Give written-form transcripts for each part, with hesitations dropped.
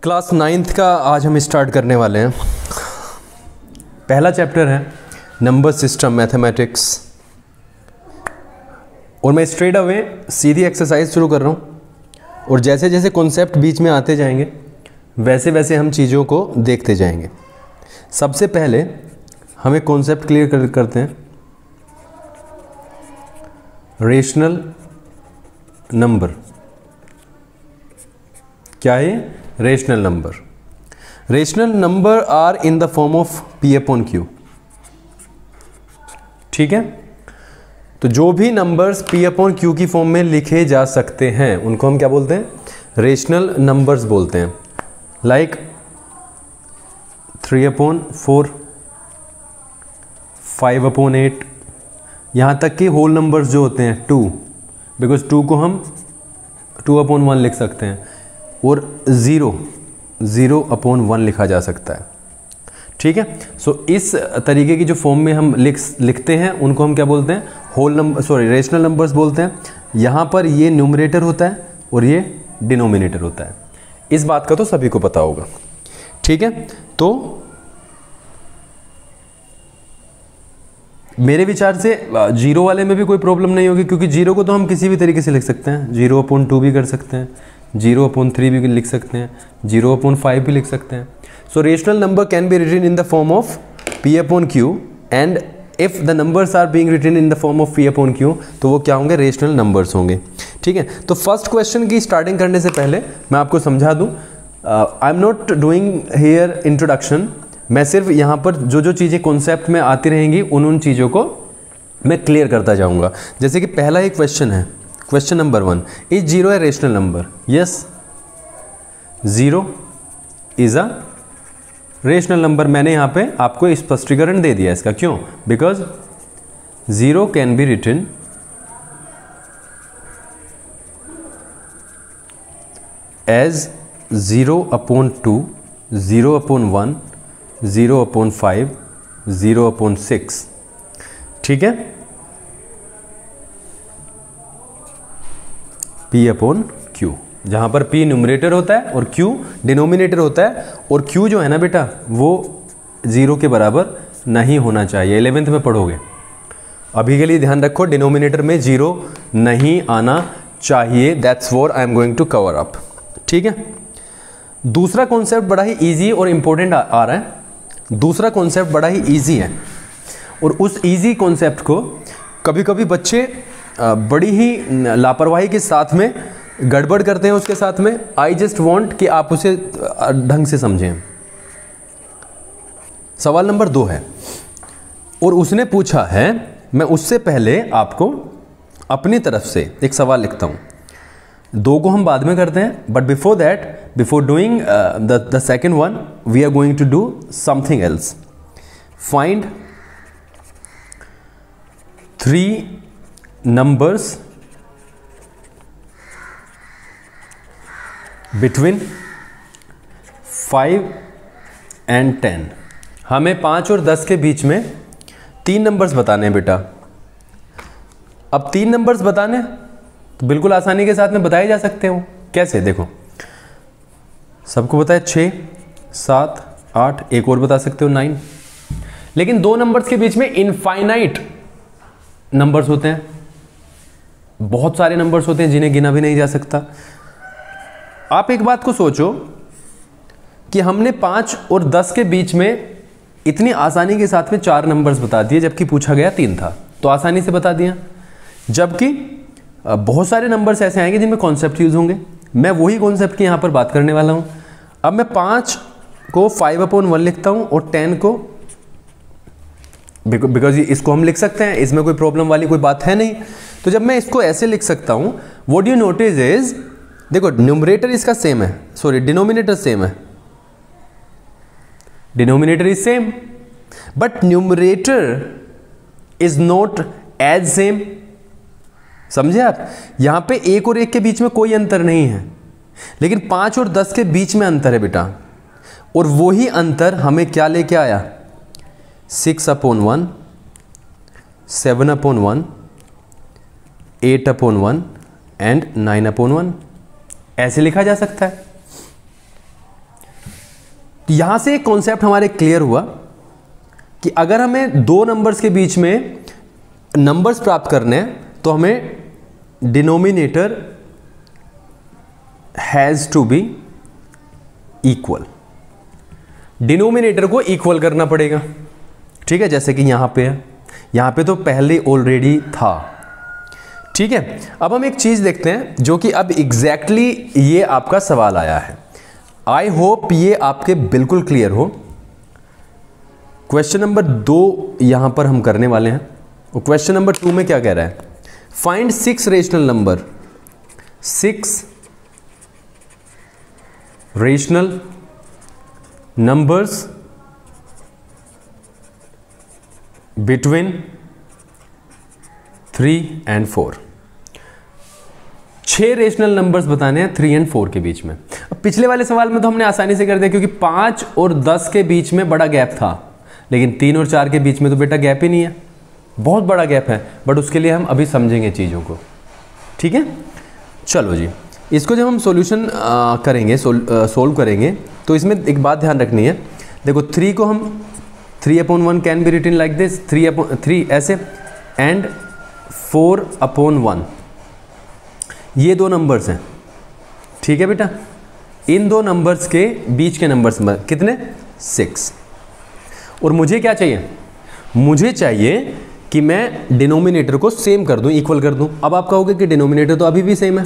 Class 9th का आज हम स्टार्ट करने वाले हैं। पहला चैप्टर है नंबर सिस्टम मैथमेटिक्स, और मैं स्ट्रेट अवे सीधी एक्सरसाइज शुरू कर रहा हूँ, और जैसे जैसे कॉन्सेप्ट बीच में आते जाएंगे वैसे वैसे हम चीज़ों को देखते जाएंगे। सबसे पहले हम एक कॉन्सेप्ट क्लियर करते हैं। रेशनल नंबर क्या है? Rational number. Rational number are in the form of P upon Q. ठीक है, तो जो भी नंबर्स पी अपॉन क्यू की फॉर्म में लिखे जा सकते हैं उनको हम क्या बोलते हैं? रेशनल नंबर्स बोलते हैं। लाइक 3/4, 5/8, यहाँ तक कि होल नंबर्स जो होते हैं 2, बिकॉज 2 को हम 2/1 लिख सकते हैं, और 0/1 लिखा जा सकता है। ठीक है, सो इस तरीके की जो फॉर्म में हम लिखते हैं उनको हम क्या बोलते हैं? होल नंबर, रेशनल नंबर्स बोलते हैं। यहाँ पर ये न्यूमरेटर होता है और ये डिनोमिनेटर होता है। इस बात का तो सभी को पता होगा। ठीक है, तो मेरे विचार से जीरो वाले में भी कोई प्रॉब्लम नहीं होगी, क्योंकि जीरो को तो हम किसी भी तरीके से लिख सकते हैं। 0/2 भी कर सकते हैं, 0/3 भी लिख सकते हैं, 0/5 भी लिख सकते हैं। So rational number can be written in the form of P upon Q, and if the numbers are being written in the form of P upon Q, तो वो क्या होंगे? रेशनल नंबर्स होंगे। ठीक है, तो फर्स्ट क्वेश्चन की starting करने से पहले मैं आपको समझा दूं, I am not doing here introduction. मैं सिर्फ यहाँ पर जो जो चीज़ें कॉन्सेप्ट में आती रहेंगी उन चीज़ों को मैं क्लियर करता जाऊँगा। जैसे कि पहला एक क्वेश्चन है, question number 1, is 0 a rational number? Yes, 0 is a rational number. मैंने यहाँ पे आपको स्पष्टीकरण दे दिया इसका। क्यों? Because 0 can be written as 0/2, 0/1, 0/5, 0/6। ठीक है, P अपॉन Q, जहाँ पर P न्यूमरेटर होता है और Q डिनोमिनेटर होता है। और Q जो है ना बेटा, वो 0 के बराबर नहीं होना चाहिए। 11th में पढ़ोगे। अभी के लिए ध्यान रखो, डिनोमिनेटर में 0 नहीं आना चाहिए। That's what I am going to cover up. ठीक है, दूसरा कॉन्सेप्ट बड़ा ही ईजी और इम्पोर्टेंट आ रहा है। दूसरा कॉन्सेप्ट बड़ा ही ईजी है, और उस ईजी कॉन्सेप्ट को कभी कभी बच्चे बड़ी ही लापरवाही के साथ में गड़बड़ करते हैं उसके साथ में। आई जस्ट वॉन्ट कि आप उसे ढंग से समझें। सवाल नंबर 2 है, और उसने पूछा है, मैं उससे पहले आपको अपनी तरफ से एक सवाल लिखता हूं। 2 को हम बाद में करते हैं, but before that, before doing the second one, we are going to do something else. Find 3 numbers between 5 and 10। हमें 5 और 10 के बीच में 3 नंबर्स बताने हैं बेटा। अब 3 नंबर्स बताने तो बिल्कुल आसानी के साथ में बताए जा सकते हो। कैसे? देखो, सबको पता है 6, 7, 8, एक और बता सकते हो 9। लेकिन 2 नंबर्स के बीच में इनफाइनाइट नंबर्स होते हैं, बहुत सारे नंबर्स होते हैं जिन्हें गिना भी नहीं जा सकता। आप एक बात को सोचो कि हमने 5 और 10 के बीच में इतनी आसानी के साथ में 4 नंबर्स बता दिए, जबकि पूछा गया 3 था, तो आसानी से बता दिया। जबकि बहुत सारे नंबर्स ऐसे आएंगे जिनमें कॉन्सेप्ट यूज होंगे। मैं वही कॉन्सेप्ट की यहाँ पर बात करने वाला हूँ। अब मैं 5 को 5/1 लिखता हूँ और 10 को, बिकॉज इसको हम लिख सकते हैं, इसमें कोई प्रॉब्लम वाली कोई बात है नहीं। तो जब मैं इसको ऐसे लिख सकता हूं, व्हाट यू नोटिस इज, देखो न्यूमरेटर इसका सेम है, सॉरी डिनोमिनेटर सेम है, denominator is same, but numerator is not as same. समझे आप? यहां पे 1 और 1 के बीच में कोई अंतर नहीं है, लेकिन 5 और 10 के बीच में अंतर है बेटा। और वही अंतर हमें क्या लेके आया? 6/1, 7/1, 8/1 एंड 9/1। ऐसे लिखा जा सकता है। तो यहां से एक कॉन्सेप्ट हमारे क्लियर हुआ कि अगर हमें दो नंबर्स के बीच में नंबर्स प्राप्त करने हैं तो हमें denominator has to be equal, denominator को इक्वल करना पड़ेगा। ठीक है, जैसे कि यहां पे है, यहां पे तो पहले ऑलरेडी था। ठीक है, अब हम एक चीज देखते हैं जो कि अब एग्जैक्टली ये आपका सवाल आया है। आई होप ये आपके बिल्कुल क्लियर हो। क्वेश्चन नंबर 2 यहां पर हम करने वाले हैं, और क्वेश्चन नंबर 2 में क्या कह रहा है, find 6 rational number, 6 rational numbers between 3 and 4। 6 rational numbers बताने हैं 3 and 4 के बीच में। अब पिछले वाले सवाल में तो हमने आसानी से कर दिया क्योंकि 5 और 10 के बीच में बड़ा गैप था, लेकिन 3 और 4 के बीच में तो बेटा गैप ही नहीं है, बहुत बड़ा गैप है। बट उसके लिए हम अभी समझेंगे चीज़ों को। ठीक है, चलो जी, इसको जब हम सॉल्यूशन करेंगे, सोल्व करेंगे, तो इसमें एक बात ध्यान रखनी है। देखो 3 को हम 3/1 can be written like this, 3 ऐसे, एंड 4/1, ये दो नंबर्स हैं। ठीक है बेटा, इन दो नंबर्स के बीच के नंबर्स कितने, 6। और मुझे क्या चाहिए, मुझे चाहिए कि मैं डिनोमिनेटर को सेम कर दूं, इक्वल कर दूं। अब आप कहोगे कि डिनोमिनेटर तो अभी भी सेम है,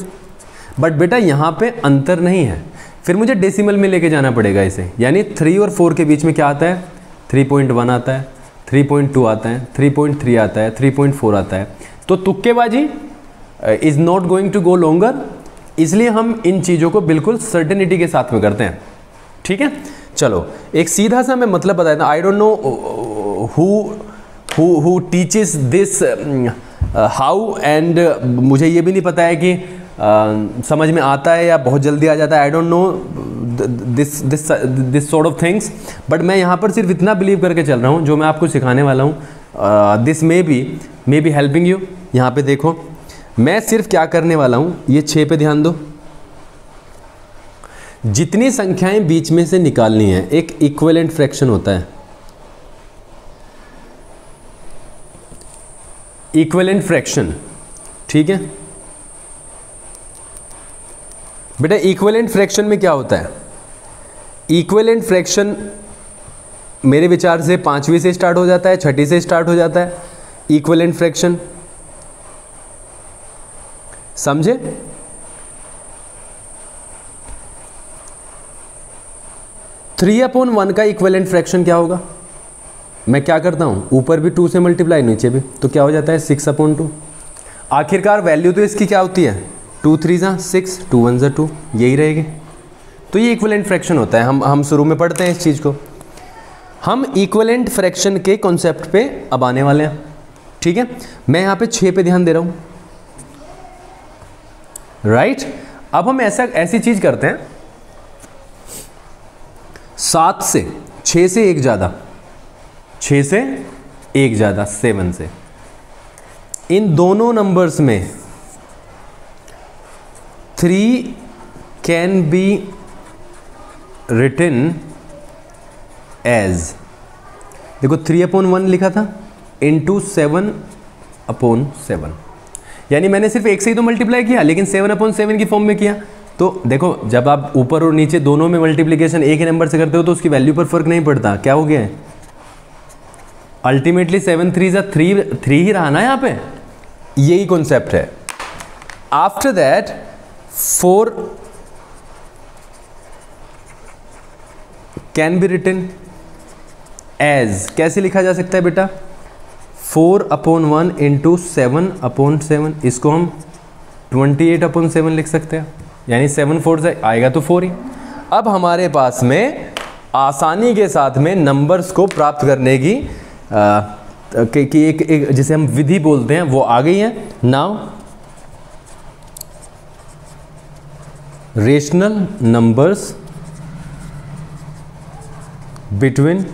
बट बेटा यहाँ पे अंतर नहीं है, फिर मुझे डेसिमल में लेके जाना पड़ेगा इसे। यानी 3 और 4 के बीच में क्या आता है, 3.1 आता है, 3.2 आता है, 3.3 आता है, 3.4 आता है। तो तुक्केबाजी is not going to go longer, इसलिए हम इन चीज़ों को बिल्कुल सर्टेनिटी के साथ में करते हैं। ठीक है, चलो एक सीधा सा मैं मतलब बताया था। I don't know who teaches this how, and मुझे ये भी नहीं पता है कि समझ में आता है या बहुत जल्दी आ जाता है। I don't know this sort of things, but मैं यहाँ पर सिर्फ इतना बिलीव करके चल रहा हूँ जो मैं आपको सिखाने वाला हूँ। This may be helping you. यहाँ पे देखो, मैं सिर्फ क्या करने वाला हूँ, ये 6 पे ध्यान दो। जितनी संख्याएं बीच में से निकालनी है, एक इक्विवेलेंट फ्रैक्शन होता है, इक्विवेलेंट फ्रैक्शन। ठीक है बेटा, इक्विवेलेंट फ्रैक्शन में क्या होता है, इक्विवेलेंट फ्रैक्शन मेरे विचार से 5वीं से स्टार्ट हो जाता है, 6ठी से स्टार्ट हो जाता है इक्विवेलेंट फ्रैक्शन, समझे। थ्री अपॉन 1 का इक्विवेलेंट फ्रैक्शन क्या होगा, मैं क्या करता हूं, ऊपर भी 2 से मल्टीप्लाई, नीचे भी, तो क्या हो जाता है 6/2। आखिरकार वैल्यू तो इसकी क्या होती है, 2 3 6, 2 1 2, यही रहेगी। तो ये इक्विवेलेंट फ्रैक्शन होता है। हम शुरू में पढ़ते हैं इस चीज़ को। हम इक्विवेलेंट फ्रैक्शन के कॉन्सेप्ट पे अब आने वाले हैं। ठीक है, मैं यहाँ पे 6 पे ध्यान दे रहा हूँ, राइट। अब हम ऐसी चीज़ करते हैं, 7 से 6 से एक ज़्यादा, 6 से एक ज़्यादा, 7 से, इन दोनों नंबर्स में 3 कैन बी रिटन एज, देखो 3/1 लिखा था इंटू 7/7, यानी मैंने सिर्फ एक से ही तो मल्टीप्लाई किया, लेकिन 7/7 की फॉर्म में किया। तो देखो, जब आप ऊपर और नीचे दोनों में मल्टीप्लिकेशन एक ही नंबर से करते हो तो उसकी वैल्यू पर फर्क नहीं पड़ता। क्या हो गया है, अल्टीमेटली 7 3 ही रहा ना यहाँ पे, यही कॉन्सेप्ट है। After that 4 can be written as, कैसे लिखा जा सकता है बेटा, 4/1 इंटू 7/7, इसको हम 28/7 लिख सकते हैं, यानी 7 4 से आएगा तो 4 ही। अब हमारे पास में आसानी के साथ में नंबर्स को प्राप्त करने की एक जिसे हम विधि बोलते हैं वो आ गई है। Now rational numbers between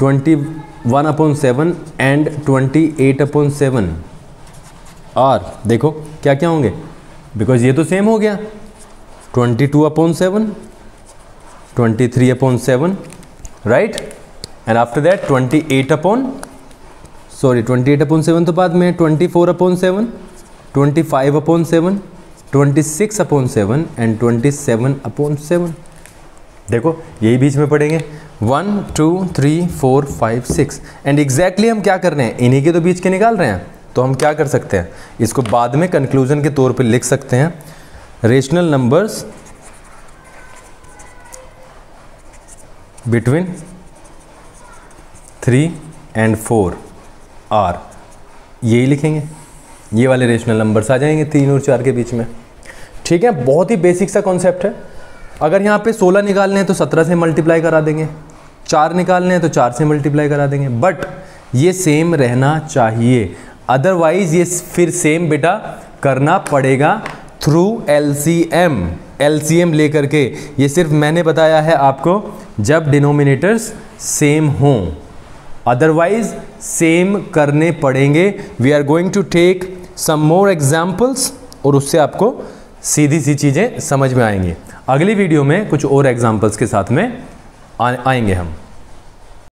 21/7 and 28/7, और देखो क्या क्या होंगे, बिकॉज ये तो सेम हो गया, 22/7, 23/7 right, and after that 28 upon 7 तो बाद में, 24 upon 7, 25 upon 7, 26 upon 7 and 27 upon 7। देखो यही बीच में पढ़ेंगे 1 2 3 4 5 6 एंड एग्जैक्टली हम क्या कर रहे हैं, इन्हीं के तो बीच के निकाल रहे हैं। तो हम क्या कर सकते हैं, इसको बाद में कंक्लूजन के तौर पे लिख सकते हैं, rational numbers between 3 and 4 are, यही लिखेंगे, ये वाले रेशनल नंबर्स आ जाएंगे 3 और 4 के बीच में। ठीक है, बहुत ही बेसिक सा कॉन्सेप्ट है। अगर यहाँ पे 16 निकालने हैं तो 17 से मल्टीप्लाई करा देंगे, 4 निकालने हैं तो 4 से मल्टीप्लाई करा देंगे, बट ये सेम रहना चाहिए, अदरवाइज ये फिर सेम बेटा करना पड़ेगा थ्रू LCM। LCM लेकर के, ये सिर्फ मैंने बताया है आपको जब डिनोमिनेटर्स सेम हों, अदरवाइज सेम करने पड़ेंगे। We are going to take some more examples और उससे आपको सीधी सी चीज़ें समझ में आएंगी। अगली वीडियो में कुछ और एग्जाम्पल्स के साथ में आएंगे हम।